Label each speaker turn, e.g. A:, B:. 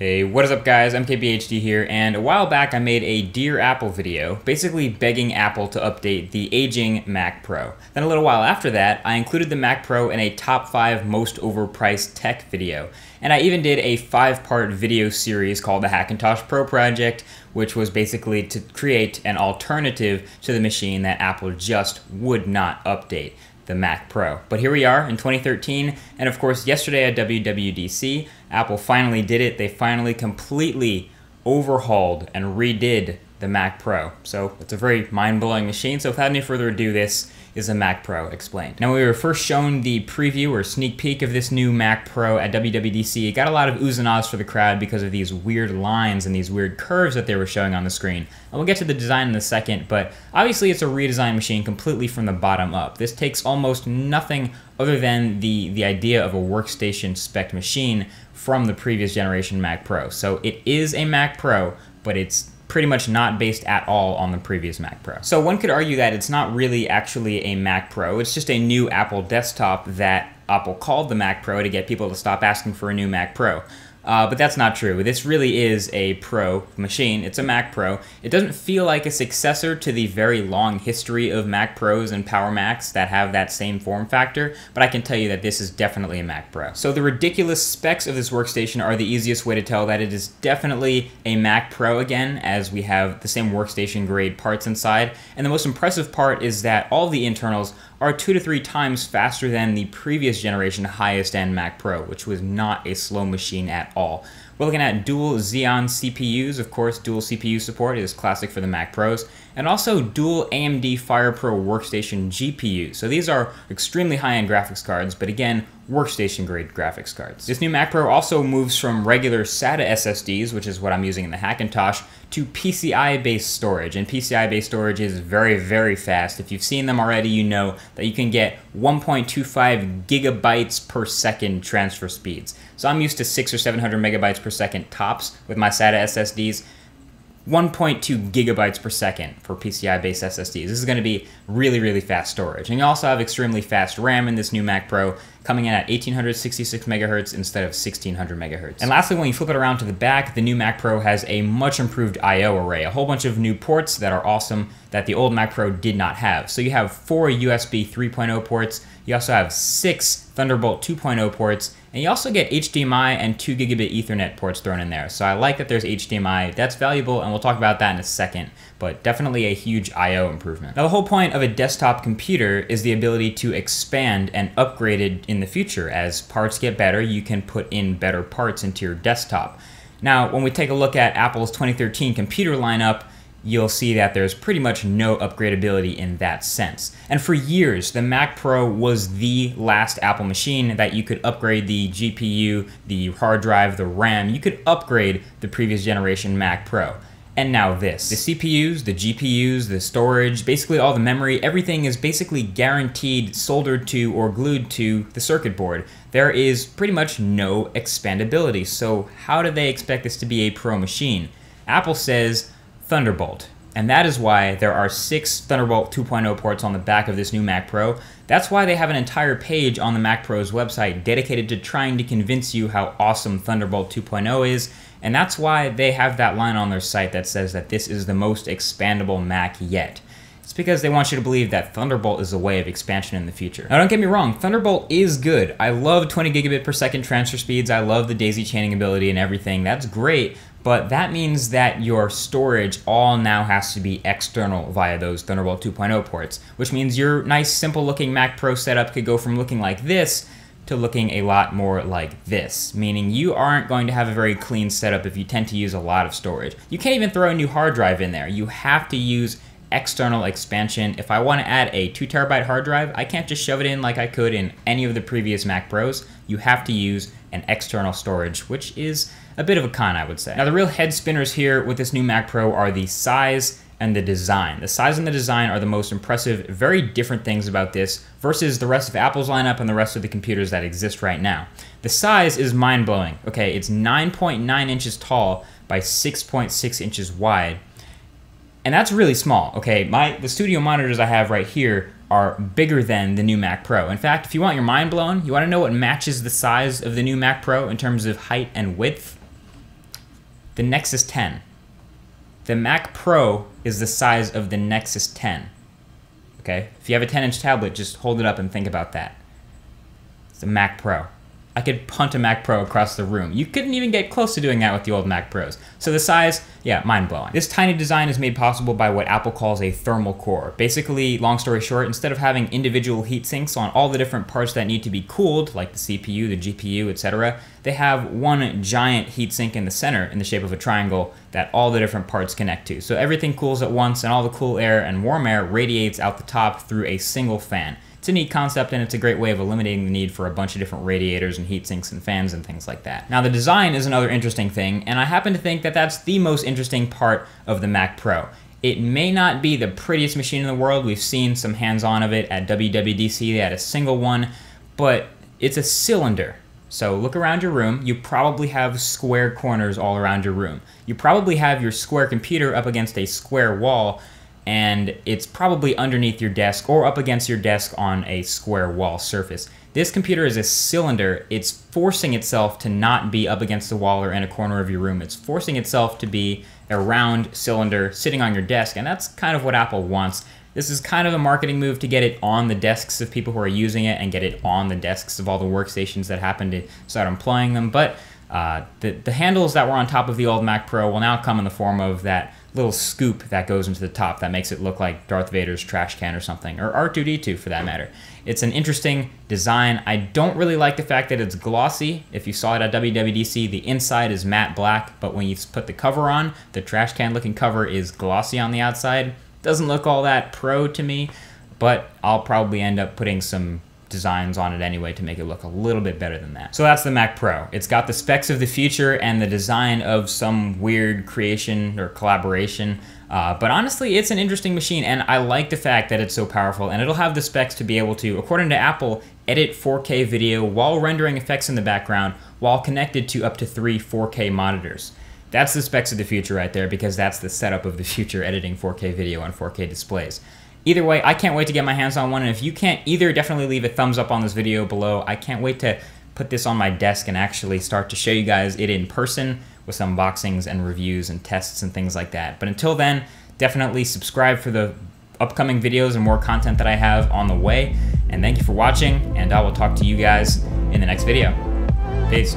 A: Hey, what is up guys? MKBHD here, and a while back I made a Dear Apple video, basically begging Apple to update the aging Mac Pro. Then a little while after that, I included the Mac Pro in a top 5 most overpriced tech video. And I even did a 5-part video series called the Hackintosh Pro Project, which was basically to create an alternative to the machine that Apple just would not update, the Mac Pro. But here we are in 2013, and of course yesterday at WWDC, Apple finally did it. They finally completely overhauled and redid the Mac Pro. So it's a very mind-blowing machine. So without any further ado, this is a Mac Pro explained. Now, we were first shown the preview or sneak peek of this new Mac Pro at WWDC. It got a lot of oohs and ahs for the crowd because of these weird lines and these weird curves that they were showing on the screen. And we'll get to the design in a second, but obviously it's a redesigned machine completely from the bottom up. This takes almost nothing other than the idea of a workstation spec machine from the previous generation Mac Pro. So it is a Mac Pro, but it's pretty much not based at all on the previous Mac Pro. So one could argue that it's not really actually a Mac Pro, it's just a new Apple desktop that Apple called the Mac Pro to get people to stop asking for a new Mac Pro. But that's not true. This really is a Pro machine. It's a Mac Pro. It doesn't feel like a successor to the very long history of Mac Pros and Power Macs that have that same form factor, but I can tell you that this is definitely a Mac Pro. So the ridiculous specs of this workstation are the easiest way to tell that it is definitely a Mac Pro again, as we have the same workstation grade parts inside. And the most impressive part is that all the internals are 2 to 3 times faster than the previous generation highest end Mac Pro, which was not a slow machine at all. We're looking at dual Xeon CPUs. Of course, dual CPU support is classic for the Mac Pros, and also dual AMD FirePro workstation GPUs. So these are extremely high-end graphics cards, but again, workstation-grade graphics cards. This new Mac Pro also moves from regular SATA SSDs, which is what I'm using in the Hackintosh, to PCI-based storage, and PCI-based storage is very, very fast. If you've seen them already, you know that you can get 1.25 gigabytes per second transfer speeds. So I'm used to 600 or 700 megabytes per second tops with my SATA SSDs. 1.2 gigabytes per second for PCI-based SSDs. This is going to be really, really fast storage. And you also have extremely fast RAM in this new Mac Pro, coming in at 1866 megahertz instead of 1600 megahertz. And lastly, when you flip it around to the back, the new Mac Pro has a much improved I/O array, a whole bunch of new ports that are awesome that the old Mac Pro did not have. So you have 4 USB 3.0 ports, you also have 6 Thunderbolt 2.0 ports, and you also get HDMI and 2 gigabit Ethernet ports thrown in there. So I like that there's HDMI. That's valuable, and we'll talk about that in a second, but definitely a huge I/O improvement. Now, the whole point of a desktop computer is the ability to expand and upgrade it in the future. As parts get better, you can put in better parts into your desktop. Now, when we take a look at Apple's 2013 computer lineup, you'll see that there's pretty much no upgradability in that sense. And for years, the Mac Pro was the last Apple machine that you could upgrade the GPU, the hard drive, the RAM. You could upgrade the previous generation Mac Pro. And now this. The CPUs, the GPUs, the storage, basically all the memory, everything is basically guaranteed soldered to or glued to the circuit board. There is pretty much no expandability. So how do they expect this to be a Pro machine? Apple says Thunderbolt. And that is why there are 6 Thunderbolt 2.0 ports on the back of this new Mac Pro. That's why they have an entire page on the Mac Pro's website dedicated to trying to convince you how awesome Thunderbolt 2.0 is. And that's why they have that line on their site that says that this is the most expandable Mac yet. It's because they want you to believe that Thunderbolt is a way of expansion in the future. Now, don't get me wrong, Thunderbolt is good. I love 20 gigabit per second transfer speeds. I love the daisy chaining ability and everything. That's great. But that means that your storage all now has to be external via those Thunderbolt 2.0 ports, which means your nice, simple-looking Mac Pro setup could go from looking like this to looking a lot more like this, meaning you aren't going to have a very clean setup if you tend to use a lot of storage. You can't even throw a new hard drive in there. You have to use external expansion. If I want to add a 2 terabyte hard drive, I can't just shove it in like I could in any of the previous Mac Pros. You have to use an external storage, which is a bit of a con, I would say. Now, the real head spinners here with this new Mac Pro are the size and the design. The size and the design are the most impressive, very different things about this versus the rest of Apple's lineup and the rest of the computers that exist right now. The size is mind-blowing. Okay, it's 9.9 inches tall by 6.6 inches wide. And that's really small, okay? The studio monitors I have right here are bigger than the new Mac Pro. In fact, if you want your mind blown, you want to know what matches the size of the new Mac Pro in terms of height and width? the Nexus 10. The Mac Pro is the size of the Nexus 10. Okay? If you have a 10-inch tablet, just hold it up and think about that. It's a Mac Pro. I could punt a Mac Pro across the room. You couldn't even get close to doing that with the old Mac Pros. So the size, yeah, mind-blowing. This tiny design is made possible by what Apple calls a thermal core. Basically, long story short, instead of having individual heat sinks on all the different parts that need to be cooled, like the CPU, the GPU, etc., they have one giant heatsink in the center in the shape of a triangle that all the different parts connect to. So everything cools at once and all the cool air and warm air radiates out the top through a single fan. It's a neat concept, and it's a great way of eliminating the need for a bunch of different radiators and heat sinks and fans and things like that. Now, the design is another interesting thing, and I happen to think that that's the most interesting part of the Mac Pro. It may not be the prettiest machine in the world. We've seen some hands-on of it at WWDC. They had a single one, but it's a cylinder. So look around your room. You probably have square corners all around your room. You probably have your square computer up against a square wall, and it's probably underneath your desk or up against your desk on a square wall surface. This computer is a cylinder. It's forcing itself to not be up against the wall or in a corner of your room. It's forcing itself to be a round cylinder sitting on your desk, and that's kind of what Apple wants. This is kind of a marketing move to get it on the desks of people who are using it and get it on the desks of all the workstations that happen to start employing them. But the handles that were on top of the old Mac Pro will now come in the form of that little scoop that goes into the top that makes it look like Darth Vader's trash can or something, or R2-D2 for that matter. It's an interesting design. I don't really like the fact that it's glossy. If you saw it at WWDC, the inside is matte black, but when you put the cover on, the trash can looking cover is glossy on the outside. Doesn't look all that pro to me, but I'll probably end up putting some designs on it anyway to make it look a little bit better than that. So that's the Mac Pro. It's got the specs of the future and the design of some weird creation or collaboration, but honestly, it's an interesting machine, and I like the fact that it's so powerful, and it'll have the specs to be able to, according to Apple, edit 4K video while rendering effects in the background while connected to up to 3 4K monitors. That's the specs of the future right there, because that's the setup of the future, editing 4K video on 4K displays. Either way, I can't wait to get my hands on one, and if you can't either, definitely leave a thumbs up on this video below. I can't wait to put this on my desk and actually start to show you guys it in person with some unboxings and reviews and tests and things like that. But until then, definitely subscribe for the upcoming videos and more content that I have on the way. And thank you for watching, and I will talk to you guys in the next video. Peace.